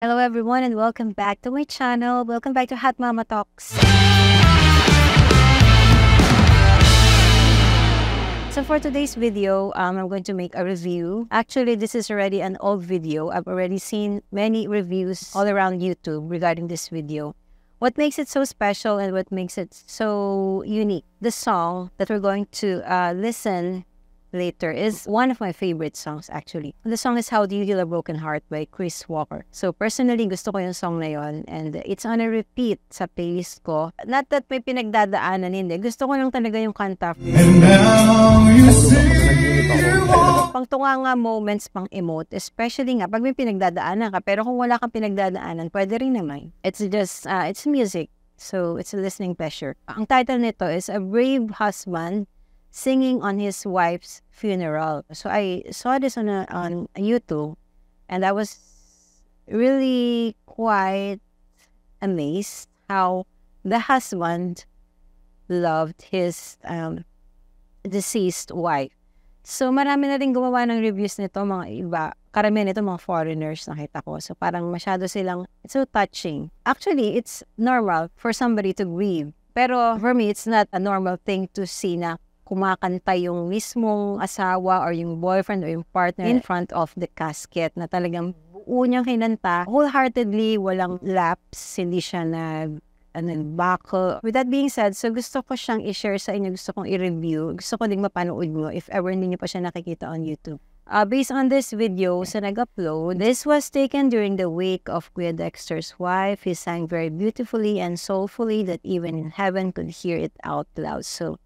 Hello everyone and welcome back to my channel. Welcome back to Hot Mama Talks. So for today's video, I'm going to make a review. Actually, this is already an old video. I've already seen many reviews all around YouTube regarding this video. What makes it so special and what makes it so unique? The song that we're going to listen later is one of my favorite songs actually. The song is How Do You Heal a Broken Heart by Chris Walker. So personally, gusto ko yung song na yon and it's on a repeat sa playlist ko. Not that may pinagdadaanan, hindi. Gusto ko lang talaga yung kanta. And now you see pangtunga moments, pang emote, especially nga pag may pinagdadaanan ka. Pero kung wala kang pinagdadaanan, pwede rin naman. It's just, it's music. So it's a listening pleasure. Ang title nito is A Brave Husband Singing on His Wife's Funeral. So I saw this on YouTube and I was really quite amazed how the husband loved his deceased wife. So marami na rin gumawa ng reviews nito, mga iba. Karamihan nito mga foreigners nakita ko. So parang masyado silang, it's so touching. Actually, it's normal for somebody to grieve. Pero for me, it's not a normal thing to see na kumakanta yung mismong asawa or yung boyfriend or yung partner in front of the casket na talagang buo niyang kinanta wholeheartedly, walang lapse, hindi siya nag-buckle. With that being said, so gusto ko siyang i-share sa inyo, gusto kong i-review, gusto ko ding mapanood mo if ever hindi niyo pa siya nakikita on YouTube. Based on this video sa nag-upload, this was taken during the wake of Kuya Dexter's wife. He sang very beautifully and soulfully that even in heaven could hear it out loud. So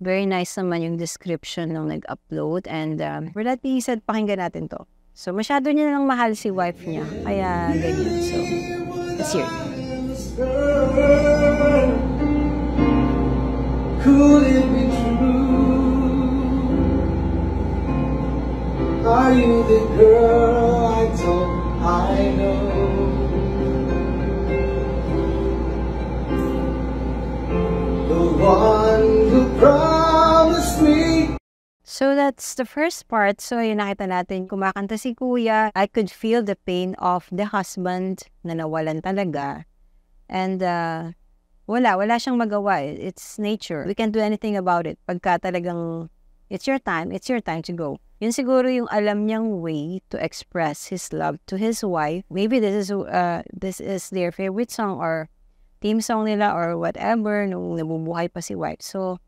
very nice naman yung description nung nag-upload. And for that being said, pakinggan natin to. So, masyado niya lang mahal si wife niya. Kaya ganyan. So, let's hear it. Could it be true? Are you the girl I thought I know? The one who promised me. So that's the first part. So yun, nakita natin, kumakanta si Kuya. I could feel the pain of the husband na nawalan talaga. And wala siyang magawa. It's nature. We can't do anything about it. Pagka talagang it's your time to go. Yun siguro yung alam niyang way to express his love to his wife. Maybe this is their favorite song or theme song nila or whatever nung nabubuhay pa si wife. So,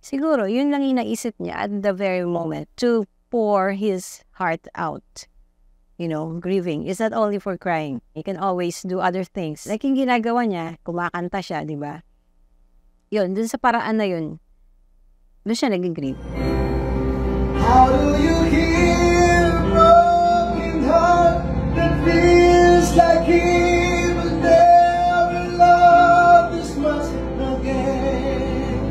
siguro, yun lang yung naisip niya at the very moment to pour his heart out. You know, grieving. It's not only for crying. You can always do other things. Like yung ginagawa niya, kumakanta siya, di ba? Yun, dun sa paraan na yun, dun siya nag-grieve. How do you heal a broken heart that feels like he was never loved this much again?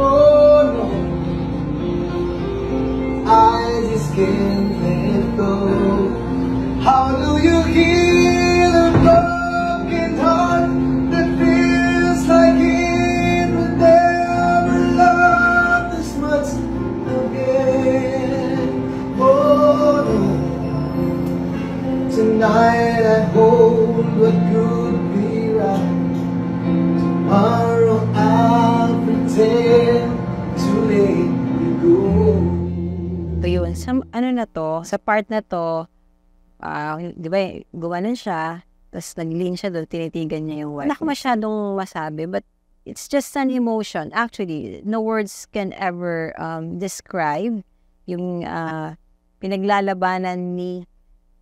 Oh no, I just can't let go. How do you heal a broken heart that feels like it was never loved this much again? Oh no, tonight I hold what could be right. Tomorrow I'll pretend to let you go. So yun, ano na to, sa part na to, di ba, gumanon siya, tapos nag-lean siya doon, tinitigan niya yung wife. Wala ko masyadong masabi, but it's just an emotion. Actually, no words can ever describe yung pinaglalabanan ni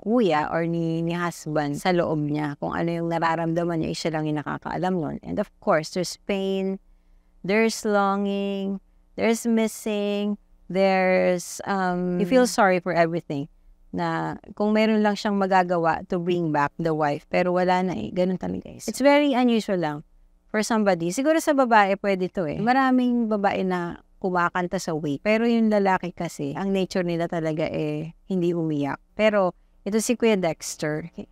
Kuya or ni husband sa loob niya. Kung ano yung nararamdaman niya, siya lang yung nakakaalam nun. And of course, there's pain, there's longing, there's missing, there's, you feel sorry for everything. Na kung meron lang siyang magagawa to bring back the wife, pero wala na eh. Ganun talaga. It's very unusual lang for somebody. Siguro sa babae, pwede to eh. Maraming babae na kumakanta sa wake. Pero yung lalaki kasi, ang nature nila talaga eh, hindi umiyak. Pero, ito si Kuya Dexter, he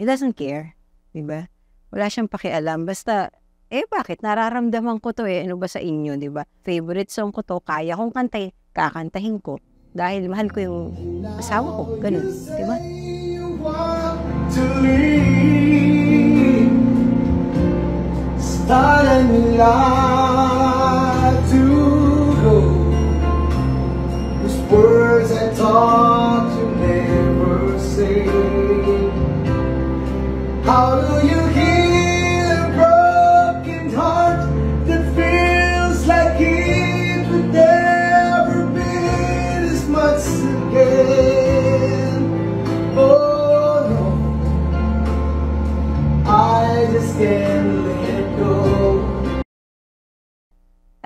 doesn't care. Diba? Wala siyang pakialam. Basta, bakit? Nararamdaman ko to eh. Ano ba sa inyo, diba? Favorite song ko to, kaya kong kantahin, kakantahin ko. Dahil mahal ko yung asawa ko. Ganun. Diba? to leave, start a new life to go. Those words I thought you never say. How do you heal a broken heart that feels like it would never be this much again? Oh no, I just can't let go.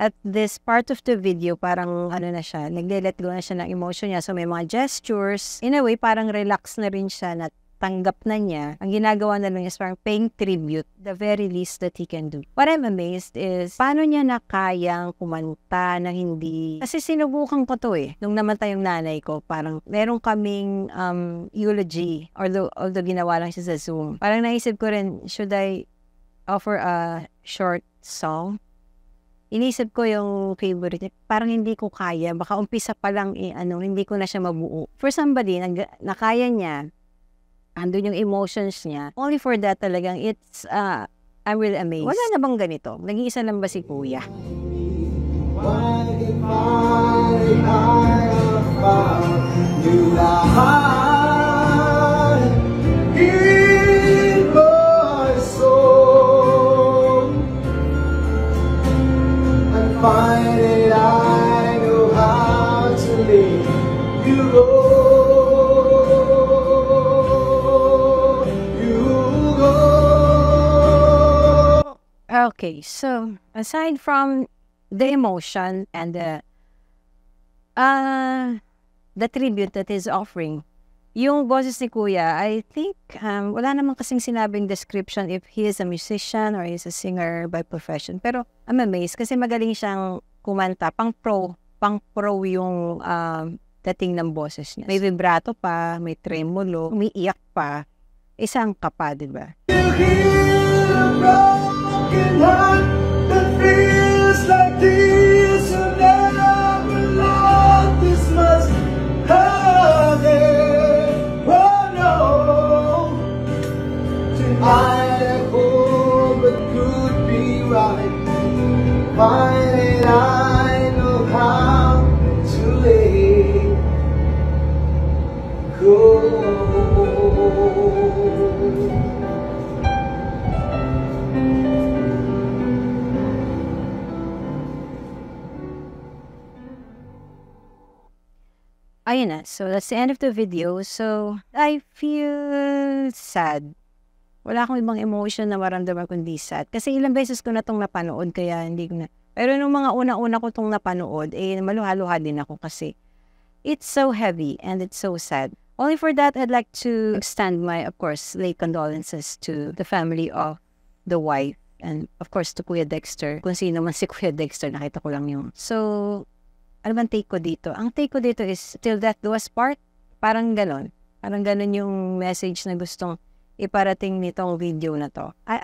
At this part of the video, parang ano na siya, nagle-let go na siya ng emotion niya. So may mga gestures. In a way, parang relax na rin siya na tanggap na niya. Ang ginagawa na lang is parang paying tribute, the very least that he can do. What I'm amazed is, paano niya na kayang kumanta na hindi... Kasi sinubukan ko to eh. Nung namatay yung nanay ko, parang meron kaming eulogy, although ginawa lang siya sa Zoom. Parang naisip ko rin, should I offer a short song? Inisip ko yung favorite, parang hindi ko kaya. Baka umpisa pa lang, hindi ko na siya mabuo. For somebody na kaya niya, andun yung emotions niya. Only for that talagang it's, I'm really amazed. Wala na bang ganito? Nag-iisa lang ba si Kuya? Finally, I know how to let you go. Okay, so aside from the emotion and the tribute that he's offering, yung boses ni Kuya, I think wala namang kasing sinabing description if he is a musician or he's a singer by profession. Pero I'm amazed kasi magaling siyang kumanta, pang pro yung dating ng boses niya. May vibrato pa, may tremolo, umiiyak pa, isang kapa, diba? Broken heart that feels like this, you never loved this much again. Oh no, tonight I hope it could be right. Finally I know how to let go. Ayun na. So, that's the end of the video. So, I feel sad. Wala akong ibang emotion na maramdaman kundi sad. Kasi ilang beses ko na itong napanood, kaya hindi ko na... Pero nung mga una-una ko itong napanood, maluha-luha din ako kasi it's so heavy and it's so sad. Only for that, I'd like to extend my, of course, late condolences to the family of the wife and, of course, to Kuya Dexter. Kung sino man si Kuya Dexter, nakita ko lang yun. So, ano bang take ko dito? Ang take ko dito is, till death do us part. Parang ganon. Parang ganon yung message na gustong iparating nitong video na to. I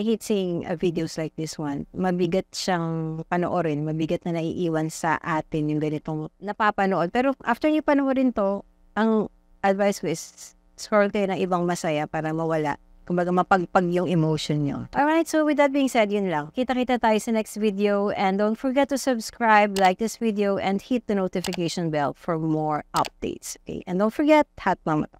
hate seeing videos like this one. Mabigat siyang panoorin. Mabigat na naiiwan sa atin yung ganitong napapanood. Pero after nyo panoorin to, ang advice ko is, scroll kayo ng ibang masaya para mawala. Kumbaga mapagpag yung emotion nyo. Alright, so with that being said, yun lang. Kita-kita tayo sa next video. And don't forget to subscribe, like this video, and hit the notification bell for more updates. Okay? And don't forget, Hat Mama to.